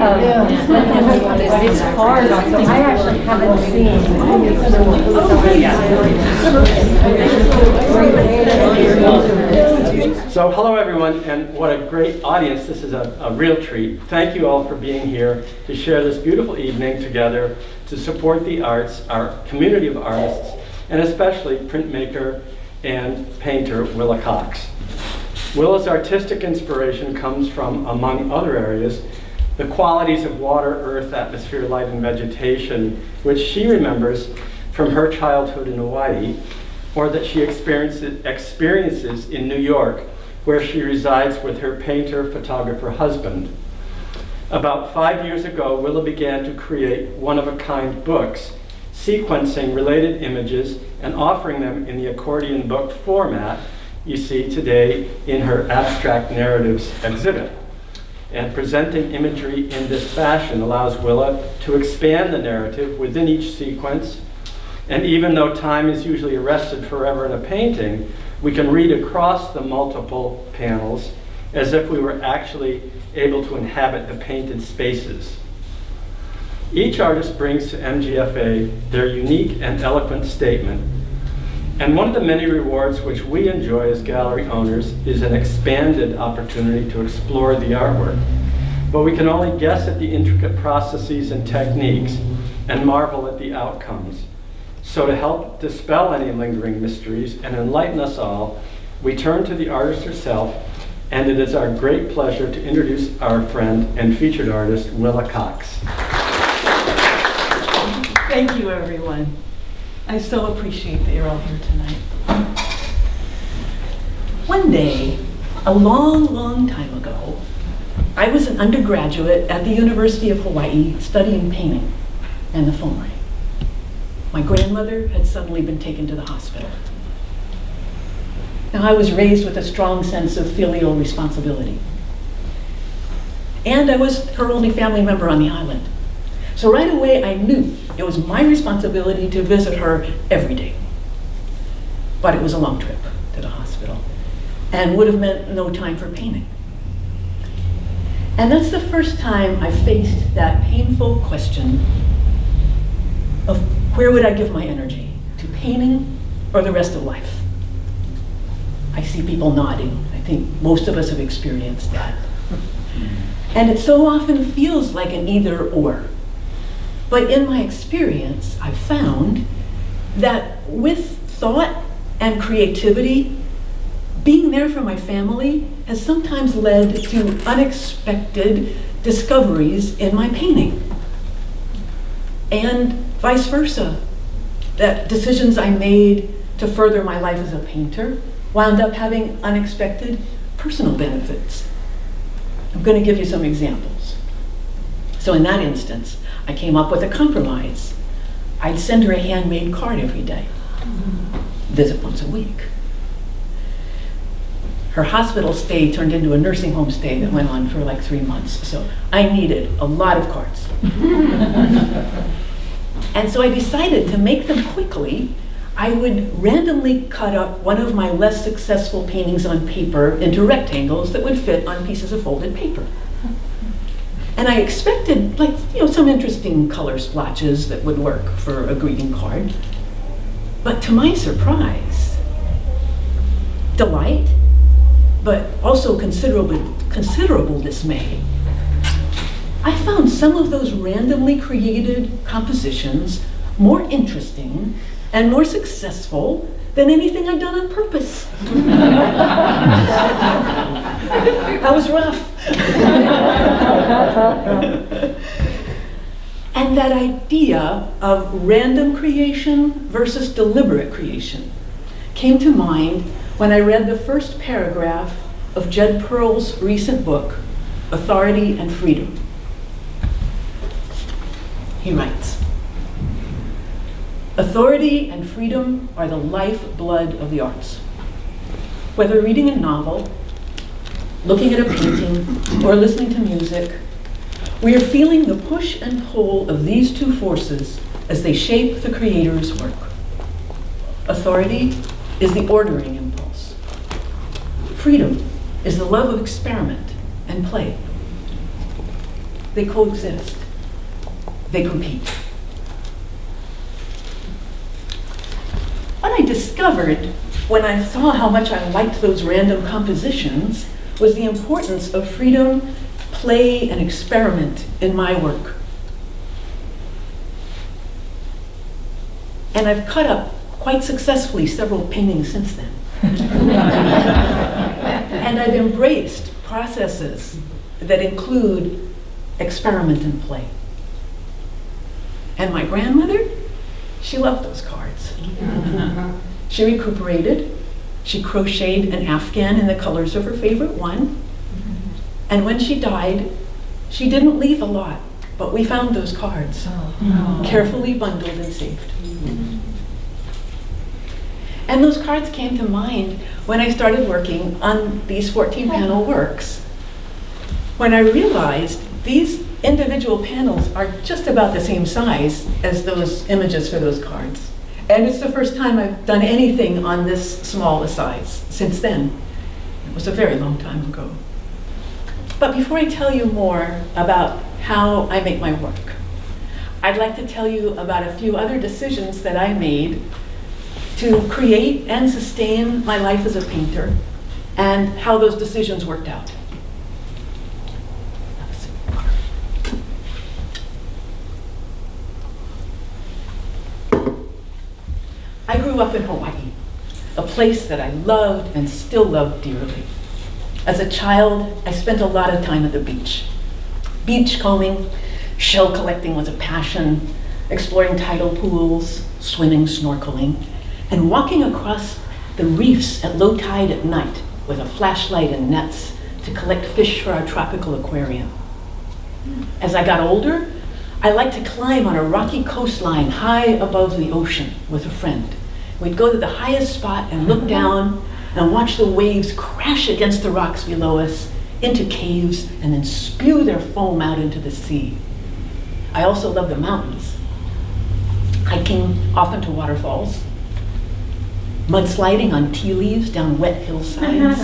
It's hard, so I actually haven't seen. So hello everyone, and what a great audience. This is a real treat. Thank you all for being here to share this beautiful evening together to support the arts, our community of artists, and especially printmaker and painter Willa Cox. Willa's artistic inspiration comes from, among other areas, the qualities of water, earth, atmosphere, light, and vegetation, which she remembers from her childhood in Hawaii, or that she experiences in New York, where she resides with her painter-photographer husband. About 5 years ago, Willa began to create one-of-a-kind books, sequencing related images and offering them in the accordion book format you see today in her Abstract Narratives exhibit. And presenting imagery in this fashion allows Willa to expand the narrative within each sequence. And even though time is usually arrested forever in a painting, we can read across the multiple panels as if we were actually able to inhabit the painted spaces. Each artist brings to MGFA their unique and eloquent statement. And one of the many rewards which we enjoy as gallery owners is an expanded opportunity to explore the artwork. But we can only guess at the intricate processes and techniques and marvel at the outcomes. So to help dispel any lingering mysteries and enlighten us all, we turn to the artist herself, and it is our great pleasure to introduce our friend and featured artist, Willa Cox. Thank you, everyone. I so appreciate that you're all here tonight. One day, a long, long time ago, I was an undergraduate at the University of Hawaii studying painting and the phone rang. My grandmother had suddenly been taken to the hospital. Now, I was raised with a strong sense of filial responsibility. And I was her only family member on the island. So right away, I knew it was my responsibility to visit her every day. But it was a long trip to the hospital and would have meant no time for painting. And that's the first time I faced that painful question of where would I give my energy, to painting or the rest of life? I see people nodding. I think most of us have experienced that. And it so often feels like an either or. But in my experience, I've found that with thought and creativity, being there for my family has sometimes led to unexpected discoveries in my painting. And vice versa, that decisions I made to further my life as a painter wound up having unexpected personal benefits. I'm going to give you some examples. So in that instance, I came up with a compromise. I'd send her a handmade card every day, visit once a week. Her hospital stay turned into a nursing home stay that went on for like 3 months, so I needed a lot of cards. And so I decided to make them quickly. I would randomly cut up one of my less successful paintings on paper into rectangles that would fit on pieces of folded paper. And I expected, some interesting color splotches that would work for a greeting card. But to my surprise, delight, but also considerable dismay, I found some of those randomly created compositions more interesting and more successful than anything I'd done on purpose. That was rough. And that idea of random creation versus deliberate creation came to mind when I read the first paragraph of Jed Pearl's recent book, Authority and Freedom. He writes, "Authority and freedom are the lifeblood of the arts. Whether reading a novel, looking at a painting, or listening to music, we are feeling the push and pull of these two forces as they shape the creator's work. Authority is the ordering impulse. Freedom is the love of experiment and play. They coexist. They compete. What I discovered when I saw how much I liked those random compositions was the importance of freedom, play, and experiment in my work. And I've cut up quite successfully several paintings since then. And I've embraced processes that include experiment and play. And my grandmother, she loved those cards. She recuperated. She crocheted an afghan in the colors of her favorite one. And when she died, she didn't leave a lot, but we found those cards, carefully bundled and saved. And those cards came to mind when I started working on these 14-panel works. When I realized these individual panels are just about the same size as those images for those cards. And it's the first time I've done anything on this small a size since then. It was a very long time ago. But before I tell you more about how I make my work, I'd like to tell you about a few other decisions that I made to create and sustain my life as a painter, and how those decisions worked out. I grew up in Hawaii, a place that I loved and still love dearly. As a child, I spent a lot of time at the beach. Beach combing, shell collecting was a passion, exploring tidal pools, swimming, snorkeling, and walking across the reefs at low tide at night with a flashlight and nets to collect fish for our tropical aquarium. As I got older, I liked to climb on a rocky coastline high above the ocean with a friend. We'd go to the highest spot and look down and watch the waves crash against the rocks below us into caves and then spew their foam out into the sea. I also loved the mountains, hiking often to waterfalls, mudsliding on tea leaves down wet hillsides,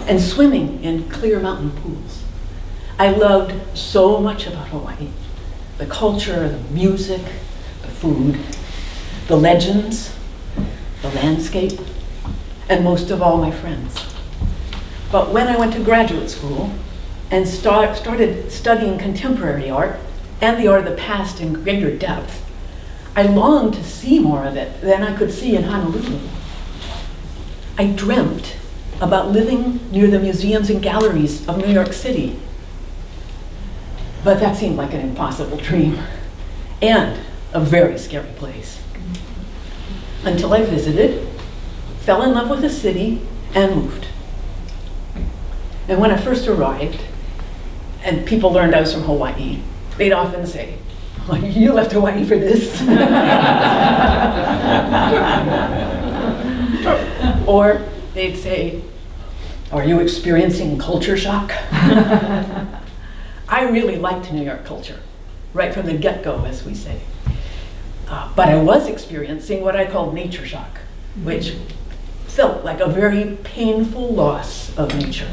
and swimming in clear mountain pools. I loved so much about Hawaii: the culture, the music, the food, the legends, the landscape, and most of all, my friends. But when I went to graduate school and started studying contemporary art and the art of the past in greater depth, I longed to see more of it than I could see in Honolulu. I dreamt about living near the museums and galleries of New York City. But that seemed like an impossible dream and a very scary place. Until I visited, fell in love with the city, and moved. And when I first arrived, and people learned I was from Hawaii, they'd often say, "Oh, you left Hawaii for this." Or they'd say, "Are you experiencing culture shock?" I really liked New York culture, right from the get-go, as we say. But I was experiencing what I call nature shock, which felt like a very painful loss of nature.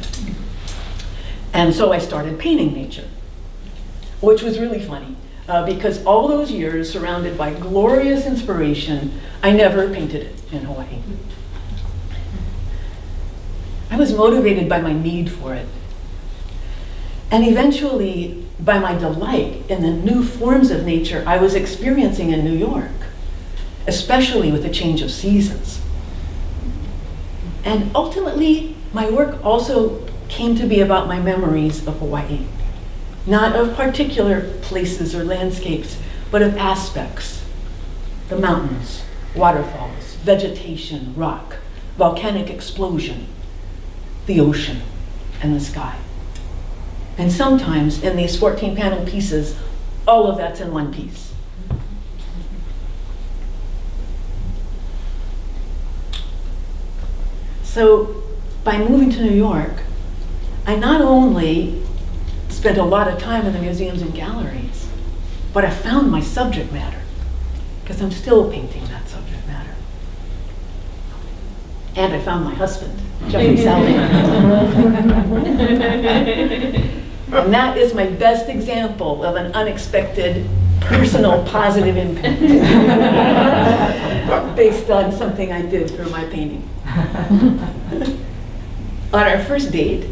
And so I started painting nature, which was really funny, because all those years surrounded by glorious inspiration, I never painted it in Hawaii. I was motivated by my need for it, and eventually by my delight in the new forms of nature I was experiencing in New York, especially with the change of seasons. And ultimately, my work also came to be about my memories of Hawaii, not of particular places or landscapes, but of aspects: the mountains, waterfalls, vegetation, rock, volcanic explosion, the ocean, and the sky. And sometimes in these 14-panel pieces, all of that's in one piece. So by moving to New York, I not only spent a lot of time in the museums and galleries, but I found my subject matter, because I'm still painting that subject matter. And I found my husband, Jeffrey Salvin. And that is my best example of an unexpected personal positive impact based on something I did through my painting. On our first date,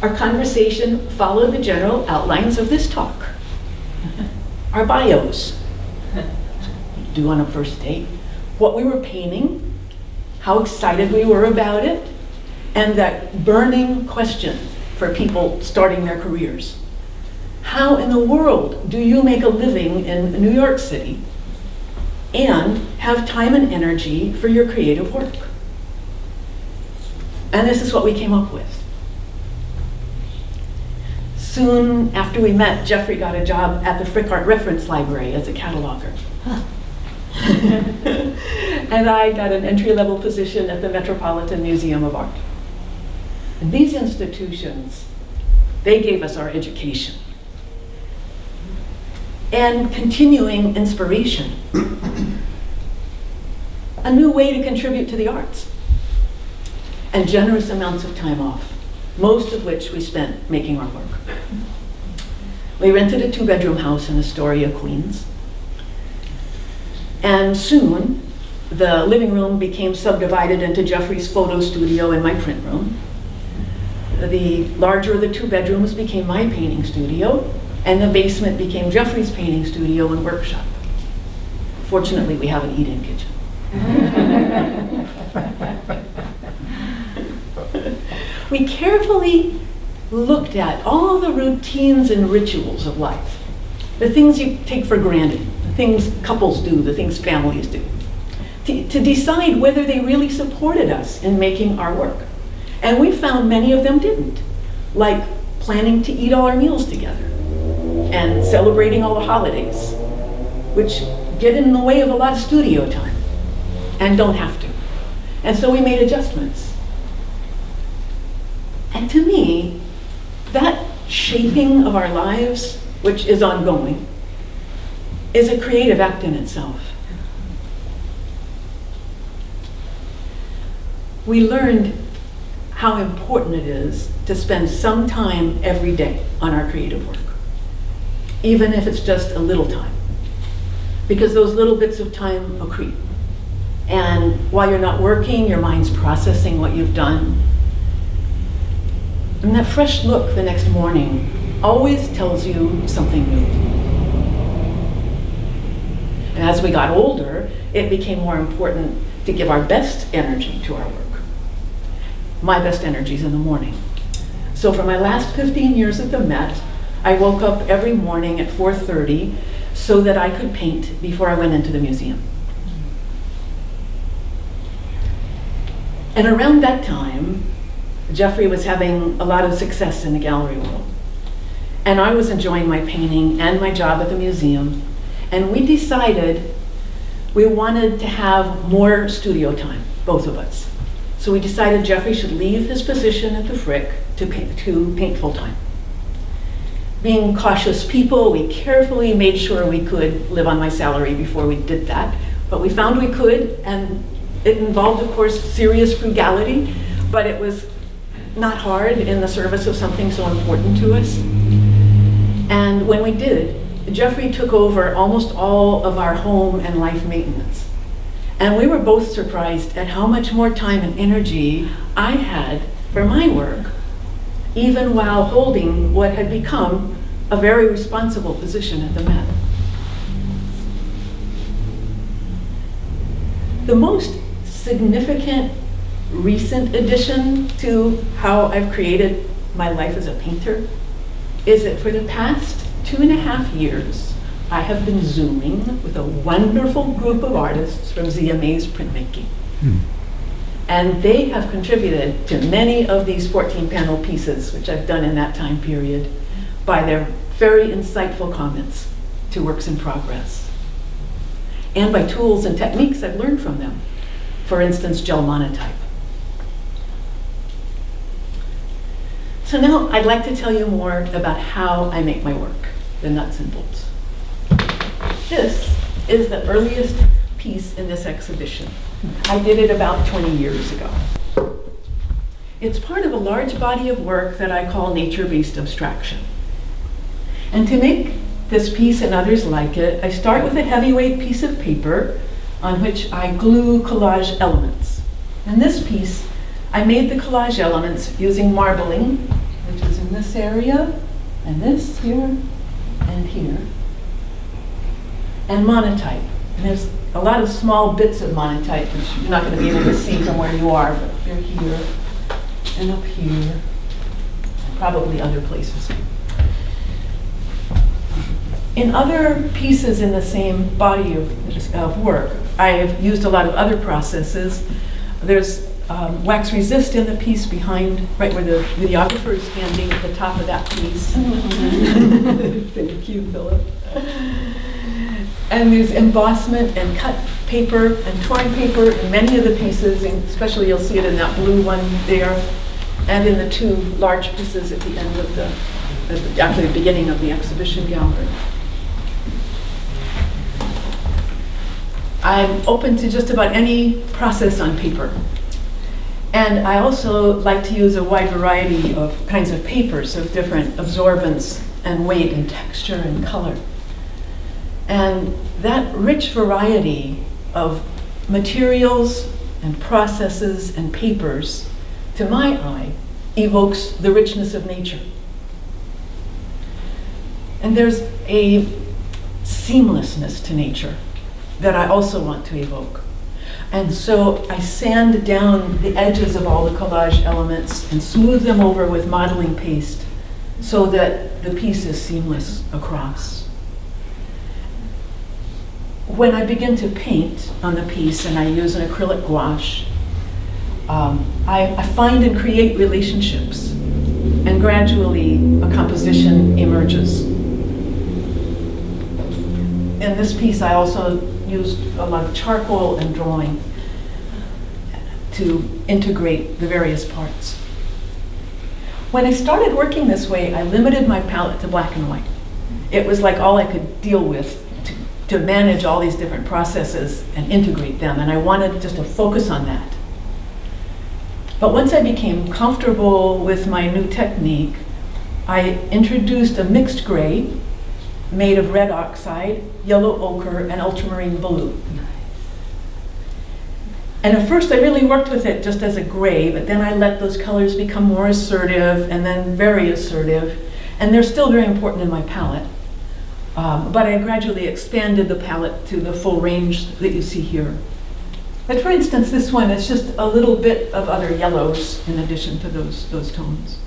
our conversation followed the general outlines of this talk. Our bios, do on a first date, what we were painting, how excited we were about it, and that burning question for people starting their careers. How in the world do you make a living in New York City and have time and energy for your creative work? And this is what we came up with. Soon after we met, Jeffrey got a job at the Frick Art Reference Library as a cataloger. And I got an entry-level position at the Metropolitan Museum of Art. And these institutions, they gave us our education and continuing inspiration, a new way to contribute to the arts, and generous amounts of time off, most of which we spent making our work. We rented a 2-bedroom house in Astoria, Queens. And soon, the living room became subdivided into Jeffrey's photo studio and my print room. The larger of the 2 bedrooms became my painting studio, and the basement became Jeffrey's painting studio and workshop. Fortunately, we have an eat-in kitchen. We carefully looked at all the routines and rituals of life, the things you take for granted, the things couples do, the things families do, to decide whether they really supported us in making our work. And we found many of them didn't, like planning to eat all our meals together and celebrating all the holidays, which get in the way of a lot of studio time and don't have to. And so we made adjustments. And to me, that shaping of our lives, which is ongoing, is a creative act in itself. We learned how important it is to spend some time every day on our creative work, even if it's just a little time, because those little bits of time accrete. And while you're not working, your mind's processing what you've done. And that fresh look the next morning always tells you something new. And as we got older, it became more important to give our best energy to our work. My best energy is in the morning. So for my last 15 years at the Met, I woke up every morning at 4:30 so that I could paint before I went into the museum. And around that time, Jeffrey was having a lot of success in the gallery world. And I was enjoying my painting and my job at the museum. And we decided we wanted to have more studio time, both of us. So we decided Jeffrey should leave his position at the Frick to paint full-time. Being cautious people, we carefully made sure we could live on my salary before we did that. But we found we could, and it involved, of course, serious frugality, but it was not hard in the service of something so important to us. And when we did, Jeffrey took over almost all of our home and life maintenance. And we were both surprised at how much more time and energy I had for my work, even while holding what had become a very responsible position at the Met. The most significant recent addition to how I've created my life as a painter is that for the past 2.5 years, I have been Zooming with a wonderful group of artists from ZMA's printmaking. And they have contributed to many of these 14-panel pieces, which I've done in that time period, by their very insightful comments to works in progress, and by tools and techniques I've learned from them. For instance, gel monotype. So now I'd like to tell you more about how I make my work, the nuts and bolts. This is the earliest piece in this exhibition. I did it about 20 years ago. It's part of a large body of work that I call nature-based abstraction. And to make this piece and others like it, I start with a heavyweight piece of paper on which I glue collage elements. In this piece, I made the collage elements using marbling, which is in this area, and this here, and here, and monotype. And there's a lot of small bits of monotype, which you're not going to be able to see from where you are, but they're here, and up here, probably other places. In other pieces in the same body of work, I have used a lot of other processes. There's wax resist in the piece behind, right where the videographer is standing at the top of that piece. Thank you, Philip. And there's embossment and cut paper and torn paper in many of the pieces, and especially you'll see it in that blue one there, and in the two large pieces at the end of actually the beginning of the exhibition gallery. I'm open to just about any process on paper. And I also like to use a wide variety of kinds of papers of different absorbance and weight and texture and color. And that rich variety of materials and processes and papers, to my eye, evokes the richness of nature. And there's a seamlessness to nature that I also want to evoke. And so I sand down the edges of all the collage elements and smooth them over with modeling paste so that the piece is seamless across. When I begin to paint on the piece and I use an acrylic gouache, I find and create relationships, and gradually a composition emerges. In this piece, I also used a lot of charcoal and drawing to integrate the various parts. When I started working this way, I limited my palette to black and white. It was like all I could deal with to manage all these different processes and integrate them, and I wanted just to focus on that. But once I became comfortable with my new technique, I introduced a mixed gray made of red oxide, yellow ochre, and ultramarine blue. And at first I really worked with it just as a gray, but then I let those colors become more assertive and then very assertive. And they're still very important in my palette. But I gradually expanded the palette to the full range that you see here. But for instance, this one is just a little bit of other yellows in addition to those tones.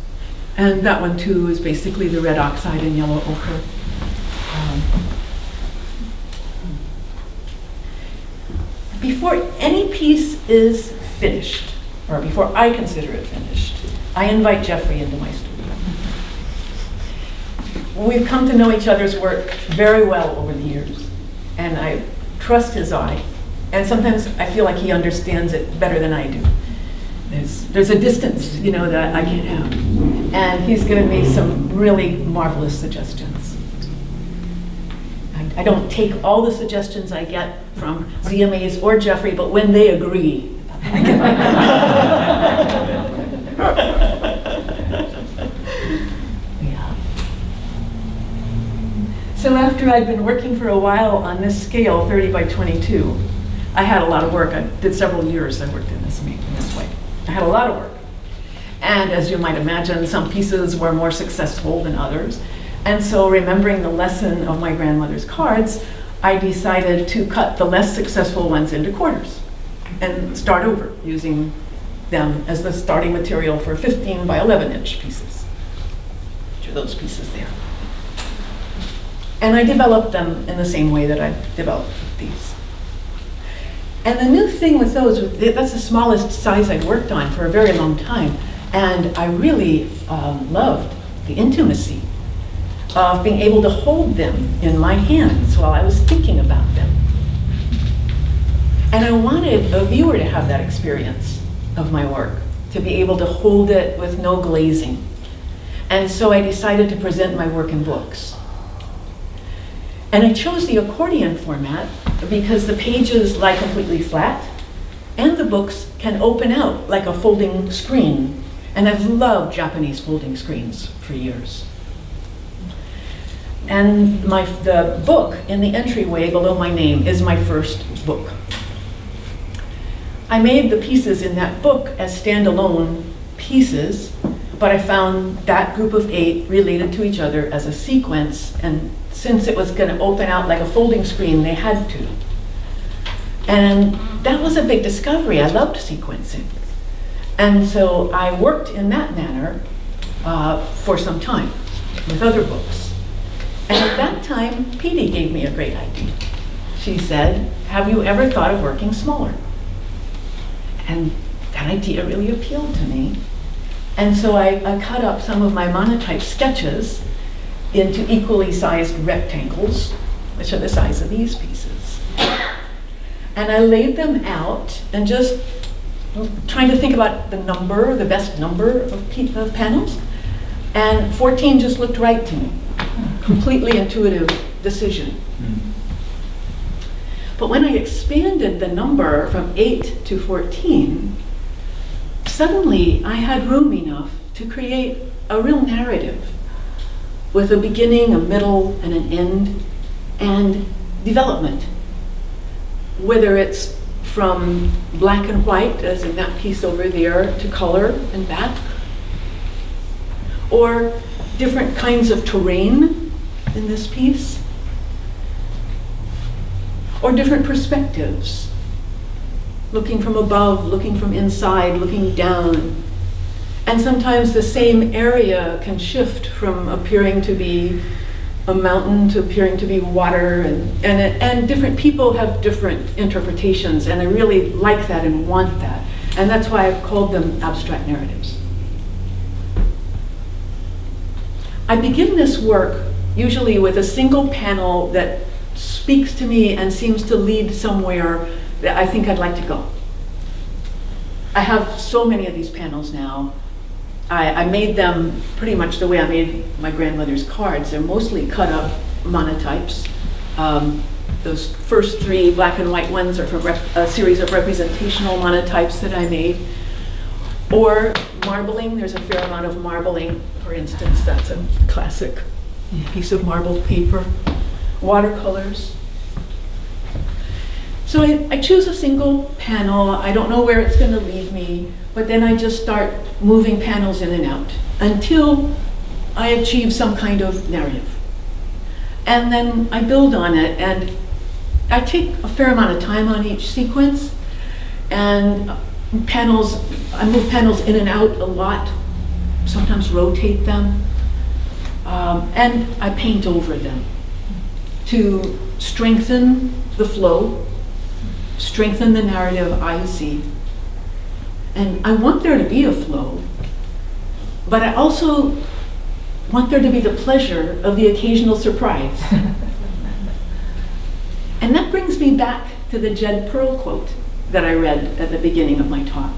And that one too is basically the red oxide and yellow ochre. Before any piece is finished, or before I consider it finished, I invite Jeffrey into my studio. We've come to know each other's work very well over the years, and I trust his eye, and sometimes I feel like he understands it better than I do. There's a distance, that I can't have, and he's given me some really marvelous suggestions. I don't take all the suggestions I get from ZMAs or Jeffrey, but when they agree, I give them. Yeah. So after I'd been working for a while on this scale, 30 by 22, I had a lot of work. I did several years I worked in this way. I had a lot of work. And as you might imagine, some pieces were more successful than others. And so remembering the lesson of my grandmother's cards, I decided to cut the less successful ones into quarters and start over using them as the starting material for 15 by 11 inch pieces, which are those pieces there. And I developed them in the same way that I developed these. And the new thing with those, that's the smallest size I'd worked on for a very long time. And I really loved the intimacy of being able to hold them in my hands while I was thinking about them. And I wanted a viewer to have that experience of my work, to be able to hold it with no glazing. And so I decided to present my work in books. And I chose the accordion format because the pages lie completely flat, and the books can open out like a folding screen. And I've loved Japanese folding screens for years. And the book in the entryway below my name is my first book. I made the pieces in that book as standalone pieces, but I found that group of 8 related to each other as a sequence, and since it was going to open out like a folding screen, they had to. And that was a big discovery. I loved sequencing. And so I worked in that manner for some time with other books. And at that time, Petey gave me a great idea. She said, have you ever thought of working smaller? And that idea really appealed to me. And so I cut up some of my monotype sketches into equally sized rectangles, which are the size of these pieces. And I laid them out and just trying to think about the best number of panels. And 14 just looked right to me. Completely intuitive decision. But when I expanded the number from 8 to 14, suddenly I had room enough to create a real narrative with a beginning, a middle, and an end, and development. Whether it's from black and white, as in that piece over there, to color and back, or different kinds of terrain in this piece, or different perspectives, looking from above, looking from inside, looking down. And sometimes the same area can shift from appearing to be a mountain to appearing to be water, and different people have different interpretations, and I really like that and want that. And that's why I've called them abstract narratives. I begin this work usually with a single panel that speaks to me and seems to lead somewhere that I think I'd like to go. I have so many of these panels now. I made them pretty much the way I made my grandmother's cards. They're mostly cut up monotypes. Those first 3 black and white ones are from a series of representational monotypes that I made. Or marbling, there's a fair amount of marbling. For instance, that's a classic piece of marbled paper. Watercolors. So I choose a single panel. I don't know where it's going to lead me, but then I just start moving panels in and out until I achieve some kind of narrative. And then I build on it, and I take a fair amount of time on each sequence, and I move panels in and out a lot, sometimes rotate them, and I paint over them to strengthen the flow, strengthen the narrative I see. And I want there to be a flow, but I also want there to be the pleasure of the occasional surprise. And that brings me back to the Jed Pearl quote that I read at the beginning of my talk.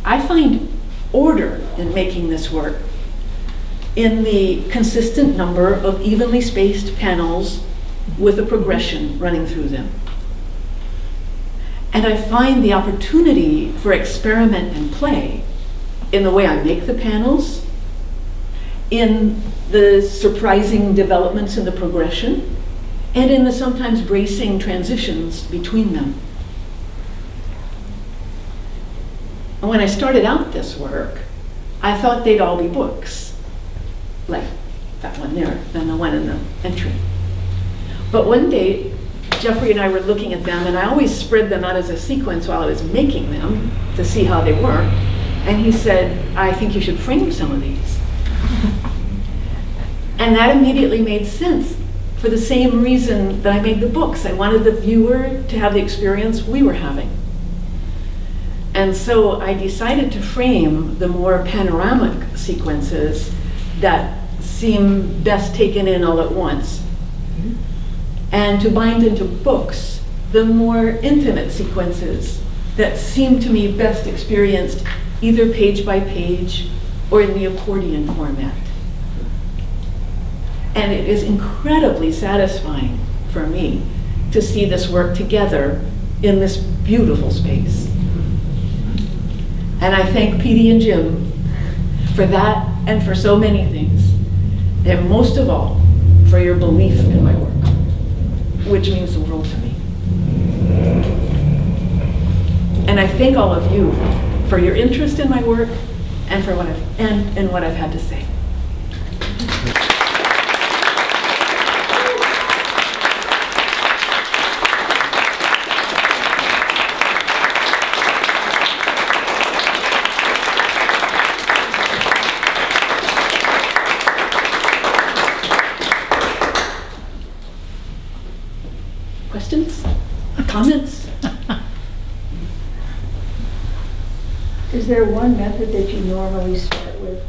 I find order in making this work in the consistent number of evenly spaced panels with a progression running through them. And I find the opportunity for experiment and play in the way I make the panels, in the surprising developments in the progression, and in the sometimes bracing transitions between them. And when I started out this work, I thought they'd all be books, like that one there, and the one in the entry. But one day, Jeffrey and I were looking at them, and I always spread them out as a sequence while I was making them to see how they were. And he said, I think you should frame some of these. And that immediately made sense for the same reason that I made the books. I wanted the viewer to have the experience we were having. And so I decided to frame the more panoramic sequences that seem best taken in all at once, and to bind into books the more intimate sequences that seem to me best experienced either page by page or in the accordion format. And it is incredibly satisfying for me to see this work together in this beautiful space. And I thank Petey and Jim for that and for so many things. and most of all, for your belief in my work, which means the world to me. And I thank all of you for your interest in my work and for what I've had to say. Questions? Comments? Is there one method that you normally start with?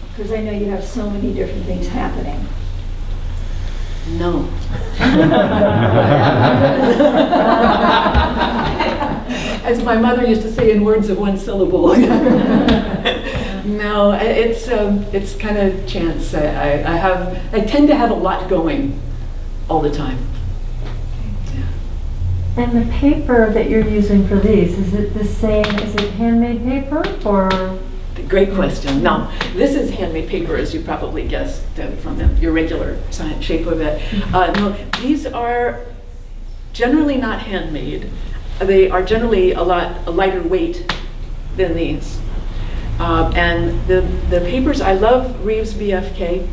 Because I know you have so many different things happening. No. As my mother used to say in words of one syllable. No, it's kind of chance. I tend to have a lot going all the time. And the paper that you're using for these, is it the same, is it handmade paper or? Great question. No, this is handmade paper, as you probably guessed from the irregular shape of it. No, these are generally not handmade. They are generally a lighter weight than these. And the papers, I love Reeves BFK.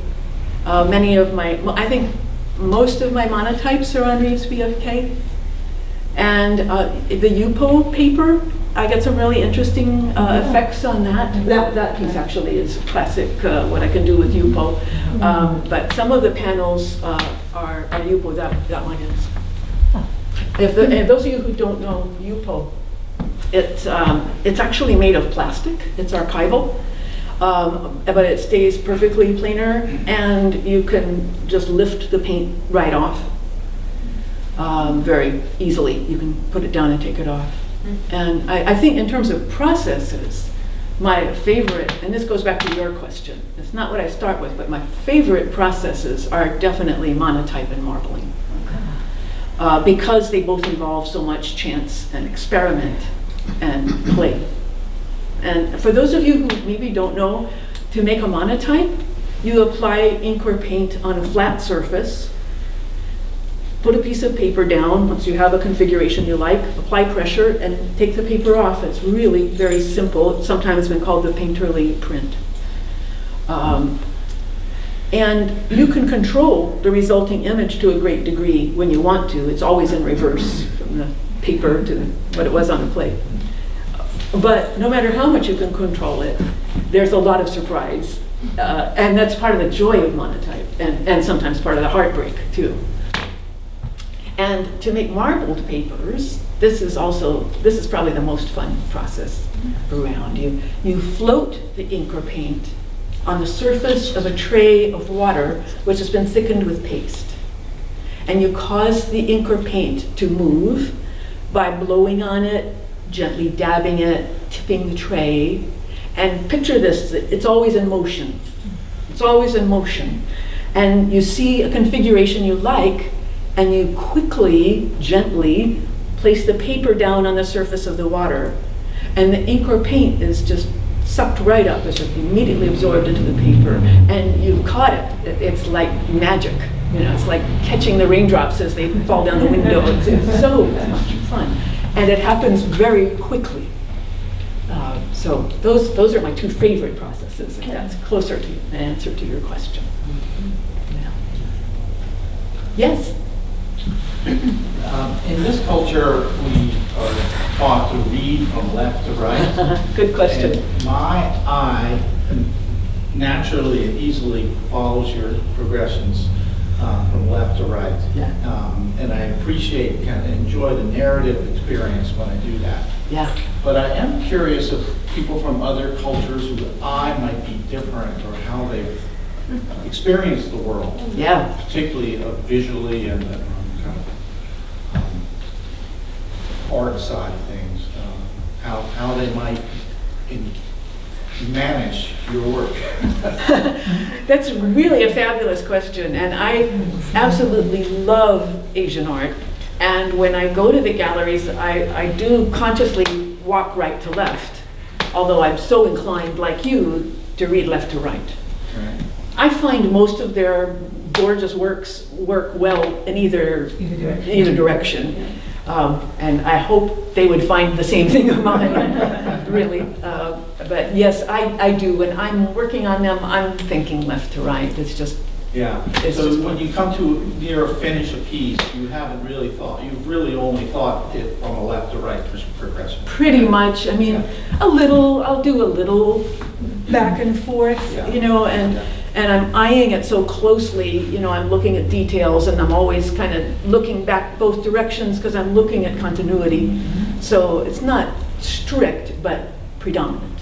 I think most of my monotypes are on Reeves BFK. And the UPO paper, I get some really interesting effects on that. That piece actually is classic, what I can do with UPO. But some of the panels are UPO, that one is. If those of you who don't know UPO, it's actually made of plastic. It's archival, but it stays perfectly planar, and you can just lift the paint right off. Very easily. You can put it down and take it off. And I think in terms of processes, my favorite, and this goes back to your question, it's not what I start with, but my favorite processes are definitely monotype and marbling. Because they both involve so much chance and experiment and play. And for those of you who maybe don't know, to make a monotype, you apply ink or paint on a flat surface, put a piece of paper down once you have a configuration you like, apply pressure, and take the paper off. It's really very simple. It's sometimes been called the painterly print. And you can control the resulting image to a great degree when you want to. It's always in reverse from the paper to what it was on the plate. But no matter how much you can control it, there's a lot of surprise. And that's part of the joy of monotype, and sometimes part of the heartbreak too. And to make marbled papers, this is probably the most fun process around. You float the ink or paint on the surface of a tray of water which has been thickened with paste. And you cause the ink or paint to move by blowing on it, gently dabbing it, tipping the tray. And picture this, it's always in motion. It's always in motion. And you see a configuration you like, and you quickly, gently place the paper down on the surface of the water. And the ink or paint is just sucked right up, it's just immediately absorbed into the paper. And you've caught it. It's like magic. It's like catching the raindrops as they fall down the window. It's so much fun. And it happens very quickly. So those are my two favorite processes, and that's closer to an answer to your question. Yeah. Yes? In this culture, we are taught to read from left to right. Good question. And my eye naturally and easily follows your progressions from left to right. Yeah. And I appreciate, kind of enjoy the narrative experience when I do that. Yeah. But I am curious if people from other cultures whose eye might be different, or how they've experienced the world. Yeah. Particularly visually and the kind of art side of things, how they might manage your work. That's really a fabulous question, and I absolutely love Asian art. And when I go to the galleries, I do consciously walk right to left, although I'm so inclined, like you, to read left to right. Right. I find most of their gorgeous works work well in either direction. And I hope they would find the same thing of mine, really. But yes, I do. When I'm working on them, I'm thinking left to right. It's just, Yeah, It's so just- when you come to near a finish a piece, you haven't really thought, you've really only thought it from a left to right progression. pretty much, I mean, I'll do a little back and forth, Yeah. you know, and I'm eyeing it so closely, you know, I'm looking at details and I'm always kind of looking back both directions because I'm looking at continuity. So it's not strict, but predominant.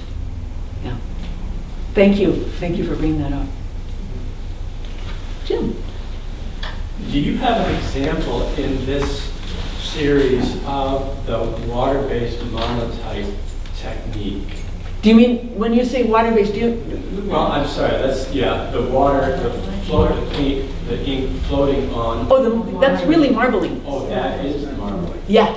Yeah. Thank you for bringing that up. Jim? Do you have an example in this series of the water-based monotype technique? Do you mean, when you say water-based, do you? Well, I'm sorry, that's, yeah, the water, the paint, the ink floating on. Oh, that's really marbling. Oh, that is marbling. Yeah.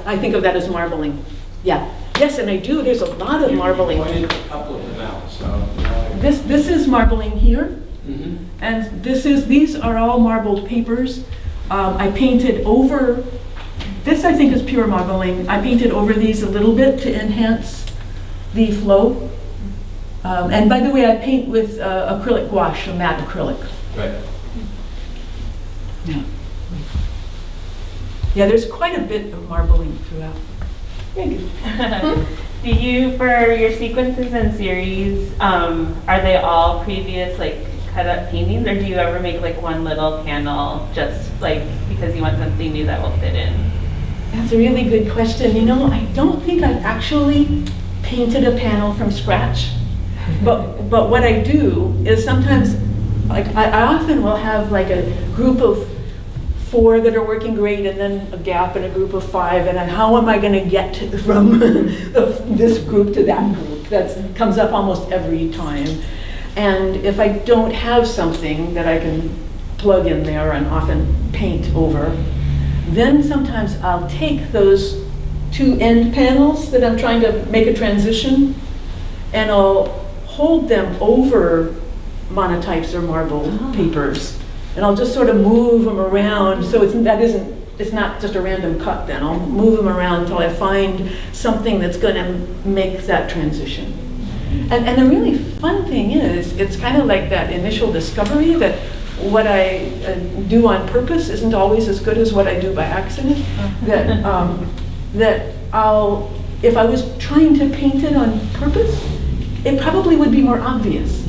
I think of that as marbling. Yeah. Yes, and I do. There's a lot of marbling. You pointed a couple of them out, so. now I- This is marbling here, Mhm. and these are all marbled papers. I painted over, this I think is pure marbling. I painted over these a little bit to enhance the flow. And by the way, I paint with acrylic gouache, a matte acrylic. Right. Yeah. Yeah, there's quite a bit of marbling throughout. Thank you. Do you, for your sequences and series, are they all previous like cut up paintings, or do you ever make like one little panel just like because you want something new that will fit in? That's a really good question. You know, I don't think I've actually painted a panel from scratch. But what I do is sometimes, like I often will have like a group of 4 that are working great and then a gap and a group of 5, and then how am I going to get from this group to that group? That comes up almost every time. And if I don't have something that I can plug in there and often paint over, then sometimes I'll take those 2 end panels that I'm trying to make a transition, and I'll hold them over monotypes or marble papers. And I'll just sort of move them around, so it's not just a random cut then. I'll move them around until I find something that's going to make that transition. And the really fun thing is, it's kind of like that initial discovery that what I do on purpose isn't always as good as what I do by accident. That if I was trying to paint it on purpose, it probably would be more obvious.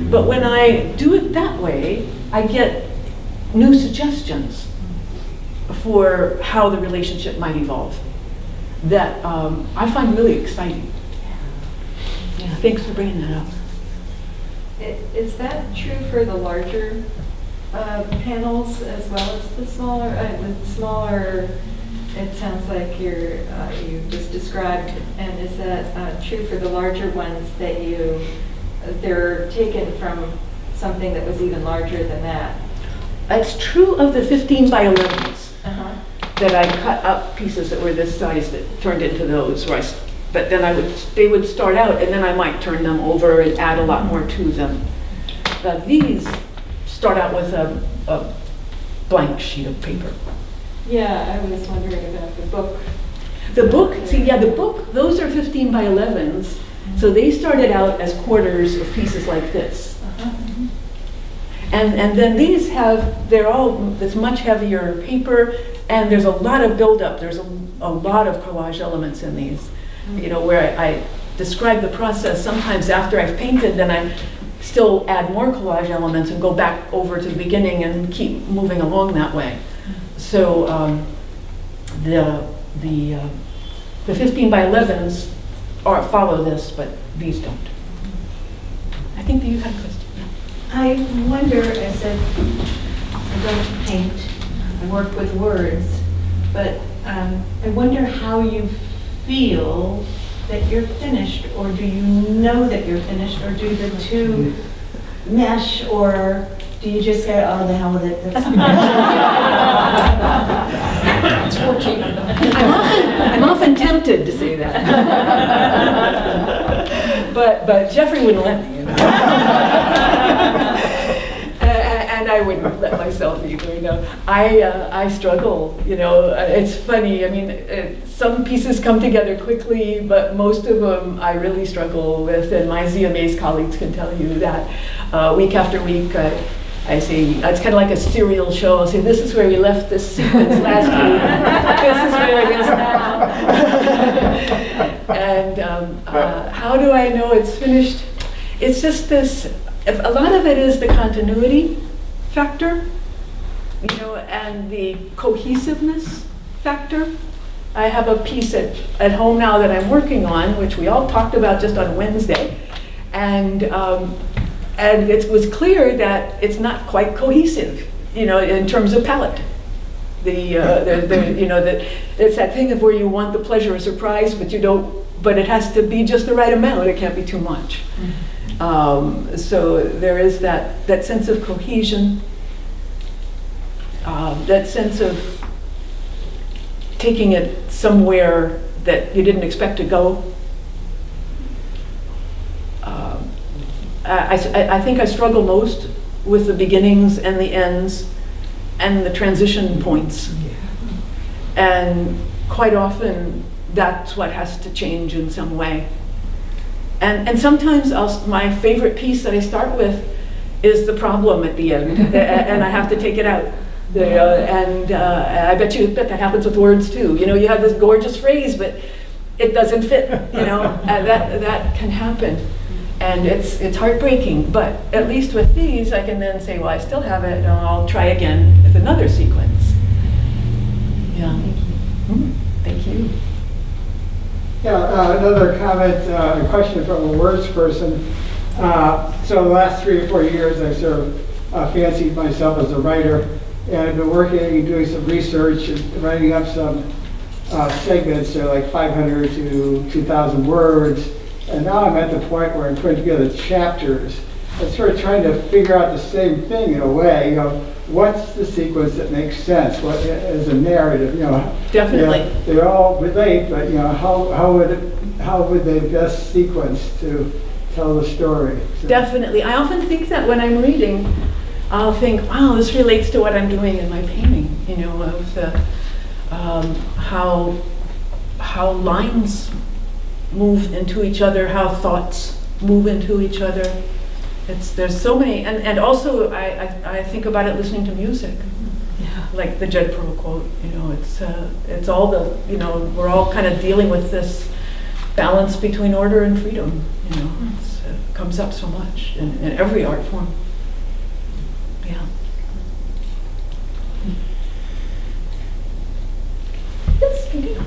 But when I do it that way, I get new suggestions for how the relationship might evolve that I find really exciting. Yeah, thanks for bringing that up. Is that true for the larger panels as well as the smaller? It sounds like you just described, and is that true for the larger ones that they're taken from something that was even larger than that? It's true of the 15 by 11s Uh-huh. that I cut up pieces that were this size that turned into those. But then they would start out, and then I might turn them over and add a lot more to them. These start out with a blank sheet of paper. Yeah, I was wondering about the book. The book, those are 15 by 11s. So they started out as quarters of pieces like this. Uh-huh. And then these it's much heavier paper, and there's a lot of buildup. There's a lot of collage elements in these. You know, where I describe the process sometimes after I've painted, then I still add more collage elements and go back over to the beginning and keep moving along that way. So the 15 by 11s follow this, but these don't. I think that you had a question. I wonder, as I don't paint, I work with words, but I wonder how you feel that you're finished, or do you know that you're finished, or do the two mesh, or do you just say, oh, the hell with it? That's I'm often tempted to say that. but Jeffrey wouldn't let me. let myself either, you know. I struggle, you know. It's funny, I mean, some pieces come together quickly, but most of them I really struggle with, and my ZMA's colleagues can tell you that. Week after week, I say, it's kind of like a serial show. I'll say, this is where we left this sequence last week. This is where it is now. And how do I know it's finished? It's just this, a lot of it is the continuity factor, you know, and the cohesiveness factor. I have a piece at home now that I'm working on, which we all talked about just on Wednesday. And it was clear that it's not quite cohesive, you know, in terms of palette. You know, that it's that thing of where you want the pleasure of surprise, but you don't. But it has to be just the right amount. It can't be too much. So there is that sense of cohesion, that sense of taking it somewhere that you didn't expect to go. I think I struggle most with the beginnings and the ends and the transition points. And quite often, that's what has to change in some way. And sometimes my favorite piece that I start with is the problem at the end, and I have to take it out. And I bet that happens with words too. You know, you have this gorgeous phrase, but it doesn't fit, you know, and that can happen. And it's heartbreaking, but at least with these, I can then say, well, I still have it, and I'll try again with another sequence. Yeah. Thank you. Yeah, another comment, a question from a words person. So the last 3 or 4 years, I've sort of fancied myself as a writer, and I've been working and doing some research and writing up some segments, so like 500 to 2,000 words. And now I'm at the point where I'm putting together chapters. I'm sort of trying to figure out the same thing in a way. You know, what's the sequence that makes sense? What is a narrative? You know, Definitely. You know, they all relate, but you know, how would they best sequence to tell the story? So. Definitely. I often think that when I'm reading, I'll think, wow, this relates to what I'm doing in my painting. You know, with how lines move into each other, how thoughts move into each other. There's so many, and also I think about it listening to music. Yeah. Like the Jed Pro quote, you know, it's all the, you know, we're all kind of dealing with this balance between order and freedom, you know. It comes up so much in every art form. Yeah. Yes, Katie.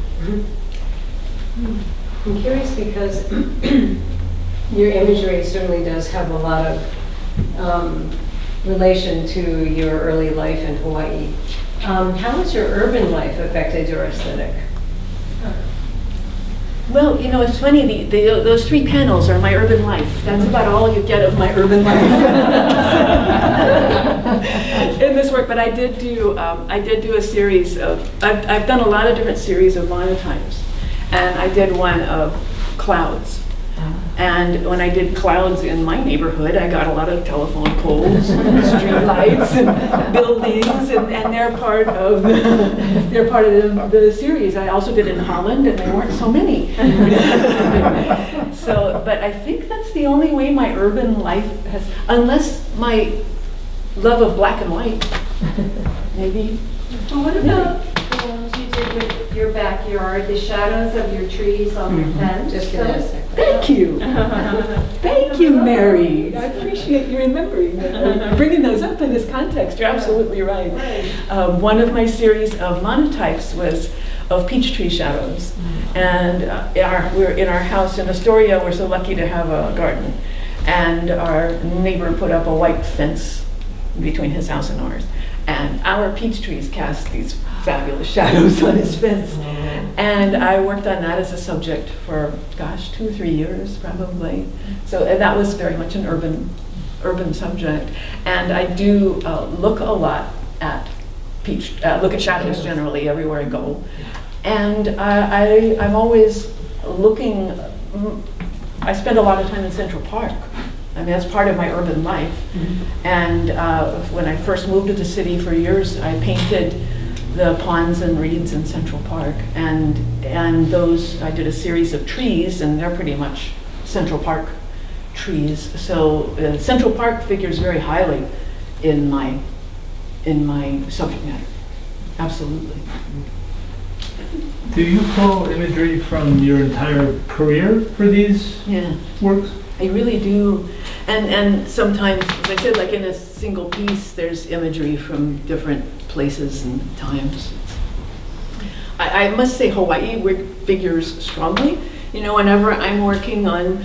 I'm curious because your imagery certainly does have a lot of relation to your early life in Hawaii. How has your urban life affected your aesthetic? Well, you know, it's funny, those 3 panels are my urban life. That's about all you get of my urban life in this work. But I did do a series of, I've done a lot of different series of monotypes. And I did one of clouds. And when I did clouds in my neighborhood, I got a lot of telephone poles, and street lights, and buildings, and they're part of the series. I also did in Holland, and there weren't so many. So, but I think that's the only way my urban life has, unless my love of black and white, maybe. Well, what about the ones you did with your backyard, the shadows of your trees on the fence? Just gonna ask that. Thank you. Thank you, Mary. I appreciate you remembering that, bringing those up in this context. You're absolutely right. One of my series of monotypes was of peach tree shadows. And we're in our house in Astoria. We're so lucky to have a garden. And our neighbor put up a white fence between his house and ours. And our peach trees cast these fabulous shadows on his fence. And I worked on that as a subject for, 2 or 3 years probably. So that was very much an urban subject. And I do look a lot at look at shadows generally everywhere I go. And I'm always looking, I spend a lot of time in Central Park I mean, that's part of my urban life. And when I first moved to the city for years, I painted the ponds and reeds in Central Park. And those, I did a series of trees, and they're pretty much Central Park trees. So Central Park figures very highly in my subject matter. Absolutely. Do you pull imagery from your entire career for these works? I really do. And sometimes, as I said, like in a single piece, there's imagery from different places and times. I must say Hawaii figures strongly. You know, whenever I'm working on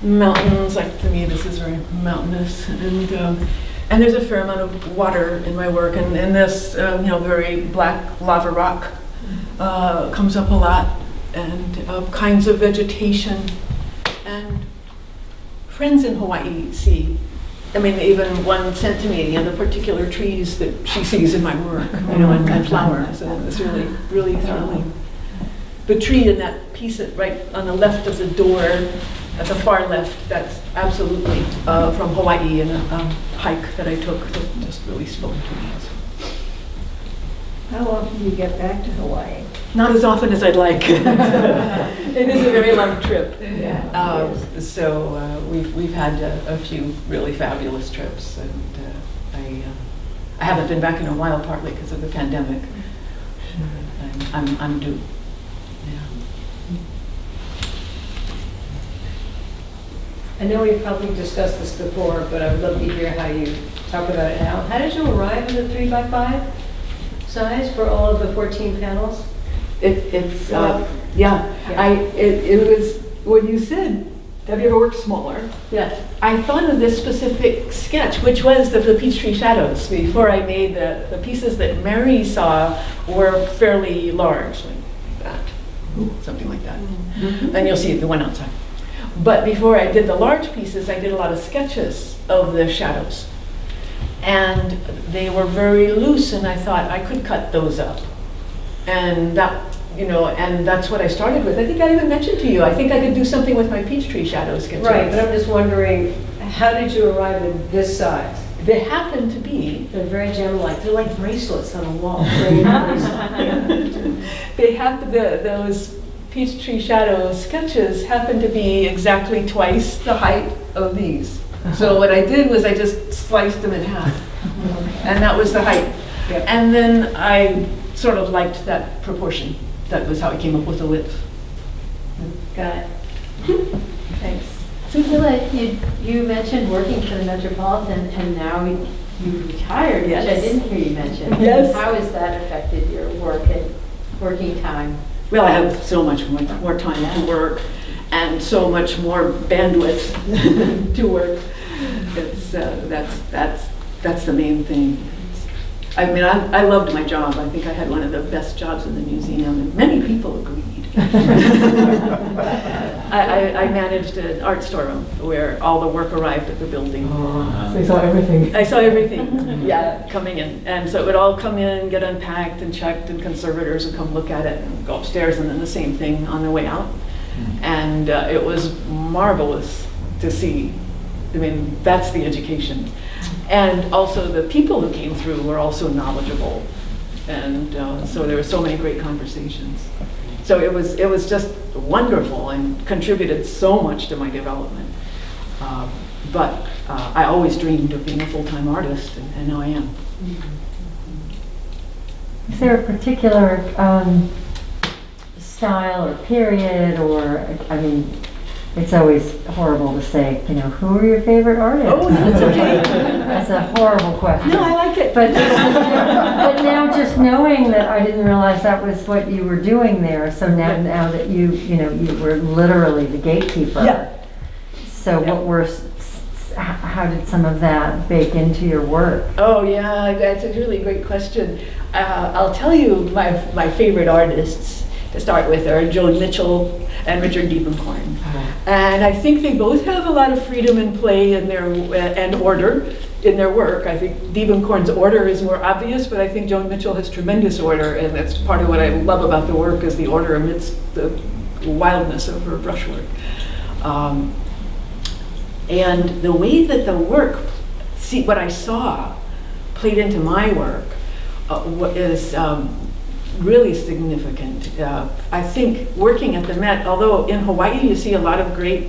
mountains, like to me this is very mountainous, and there's a fair amount of water in my work, and this very black lava rock comes up a lot, and kinds of vegetation. And friends in Hawaii see, I mean, even one sent to me the particular trees that she sees in my work, and flowers, and it's really, really thrilling. The tree in that piece right on the left of the door, at the far left, that's absolutely from Hawaii, and a hike that I took that just really spoke to me. How often do you get back to Hawaii? Not as often as I'd like. It is a very long trip. So we've had a few really fabulous trips, and I haven't been back in a while, partly because of the pandemic. I'm due. I know we've probably discussed this before, but I would love to hear how you talk about it now. How did you arrive at the 3x5 size for all of the 14 panels? It was when you said, have you ever worked smaller? Yeah. I thought of this specific sketch, which was the Peachtree Shadows, before I made the pieces that Mary saw were fairly large, like that, something like that. And you'll see the one outside. But before I did the large pieces, I did a lot of sketches of the shadows. And they were very loose, and I thought I could cut those up. And that, and that's what I started with. I think I even mentioned to you, I think I could do something with my Peachtree Shadow sketches. Right, but I'm just wondering, how did you arrive at this size? They happen to be. They're very gem-like. They're like bracelets on a wall. They have those Peachtree Shadow sketches happen to be exactly twice the height of these. So what I did was I just sliced them in half, and that was the height. Yep. And then I sort of liked that proportion. That was how I came up with the width. Got it. Thanks. So Willa, you mentioned working for the Metropolitan, and now you retired, Yes. which I didn't hear you mention. Yes. How has that affected your work and working time? Well, I have so much more time to work, and so much more bandwidth to work. It's, that's the main thing. I mean, I loved my job. I think I had one of the best jobs in the museum, and many people agreed. I managed an art storeroom where all the work arrived at the building. So you saw everything. I saw everything, coming in. And so it would all come in, get unpacked and checked, and conservators would come look at it and go upstairs, and then the same thing on the way out. And it was marvelous to see. I mean, that's the education. And also the people who came through were also knowledgeable. And so there were so many great conversations. So it was just wonderful and contributed so much to my development. But I always dreamed of being a full-time artist, and now I am. Is there a particular style or period, or, I mean, it's always horrible to say, who are your favorite artists? Oh, that's okay. That's a horrible question. No, I like it. But now just knowing that, I didn't realize that was what you were doing there. So now that you were literally the gatekeeper. Yeah. So how did some of that bake into your work? Oh yeah, that's a really great question. I'll tell you my favorite artists to start with are Joan Mitchell and Richard Diebenkorn. And I think they both have a lot of freedom and play in and order in their work. I think Diebenkorn's order is more obvious, but I think Joan Mitchell has tremendous order, and that's part of what I love about the work, is the order amidst the wildness of her brushwork. And the way that the work, what I saw played into my work is really significant. I think working at the Met, although in Hawaii you see a lot of great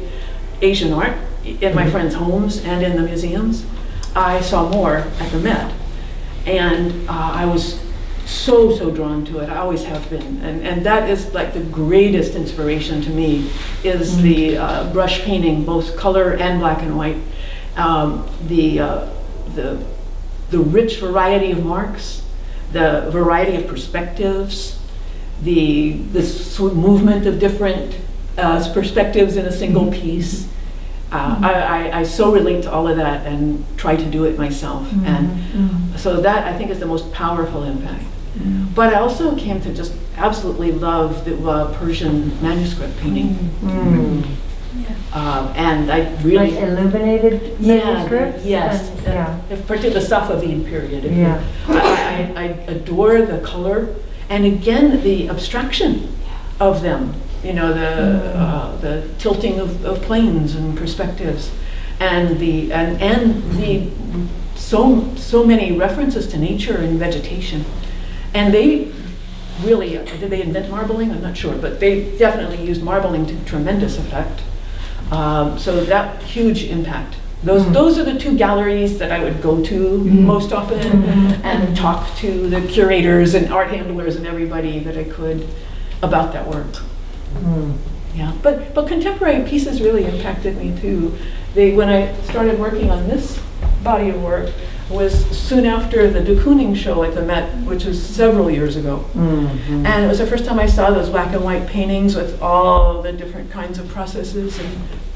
Asian art in my friends' homes and in the museums, I saw more at the Met. And I was so drawn to it. I always have been. And that is like the greatest inspiration to me, is the brush painting, both color and black and white. The rich variety of marks, the variety of perspectives, the movement of different perspectives in a single piece. I so relate to all of that and try to do it myself. And so that, I think, is the most powerful impact. But I also came to just absolutely love the Persian manuscript painting. And I really... Like illuminated manuscripts? Yes. Particularly the Safavid period. I adore the color, and again, the abstraction of them. You know, the tilting of planes and perspectives, and the so many references to nature and vegetation. And they really, did they invent marbling? I'm not sure, but they definitely used marbling to tremendous effect. So that huge impact. Those are the two galleries that I would go to most often and talk to the curators and art handlers and everybody that I could about that work. Yeah, but contemporary pieces really impacted me too. When I started working on this body of work was soon after the de Kooning show at the Met, which was several years ago. And it was the first time I saw those black and white paintings with all the different kinds of processes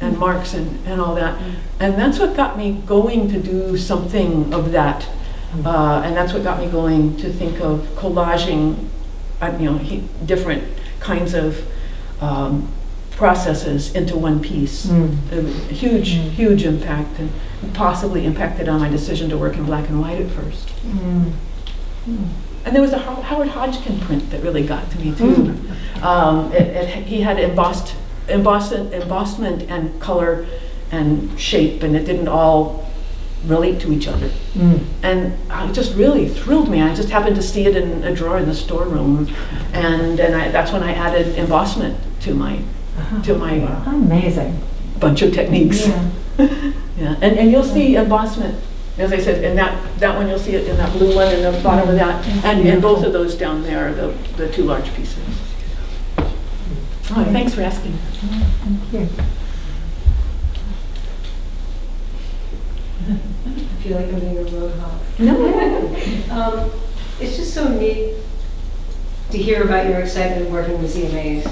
and marks and all that. And that's what got me going to do something of that. And that's what got me going to think of collaging, different kinds of processes into one piece. Huge impact, and possibly impacted on my decision to work in black and white at first. And there was a Howard Hodgkin print that really got to me too. He had embossment and color and shape, and it didn't all relate to each other. And it just really thrilled me. I just happened to see it in a drawer in the storeroom, and that's when I added embossment to my amazing bunch of techniques. Yeah, and you'll see embossment, as I said, in that one. You'll see it in that blue one in the bottom of that, and in both of those down there, the two large pieces. Oh, thanks for asking. Thank you. I feel like I'm being a road hog. No. It's just so neat to hear about your excitement working with ZMAs,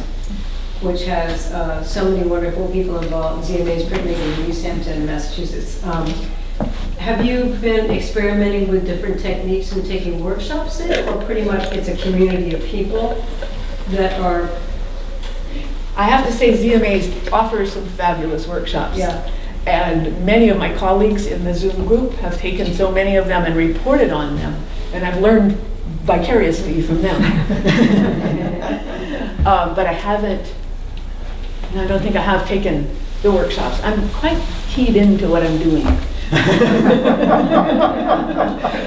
which has so many wonderful people involved. ZMA's printmaking in East Hampton, Massachusetts. Have you been experimenting with different techniques and taking workshops in, or pretty much it's a community of people that are... I have to say ZMAs offers some fabulous workshops. Yeah. And many of my colleagues in the Zoom group have taken so many of them and reported on them, and I've learned vicariously from them. But I haven't, and I don't think I have taken the workshops. I'm quite keyed into what I'm doing.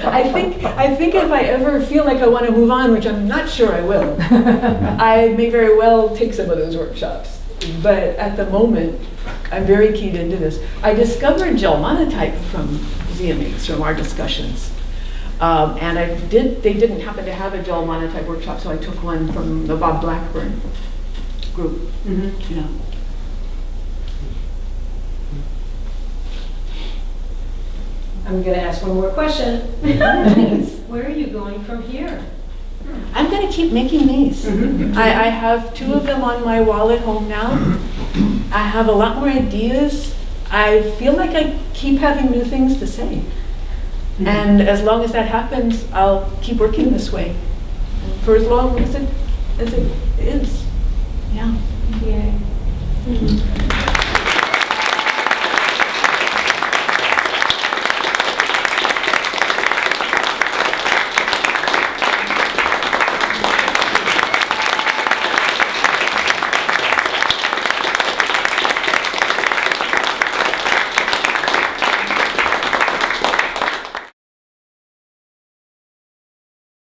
I think if I ever feel like I want to move on, which I'm not sure I will, I may very well take some of those workshops. But at the moment, I'm very keyed into this. I discovered gel monotype from ZMAs, from our discussions. And they didn't happen to have a gel monotype workshop, so I took one from the Bob Blackburn group. Yeah. I'm going to ask one more question. Please, where are you going from here? I'm going to keep making these. I have 2 of them on my wall at home now. I have a lot more ideas. I feel like I keep having new things to say. And as long as that happens, I'll keep working this way for as long as it is. Yeah. Yay.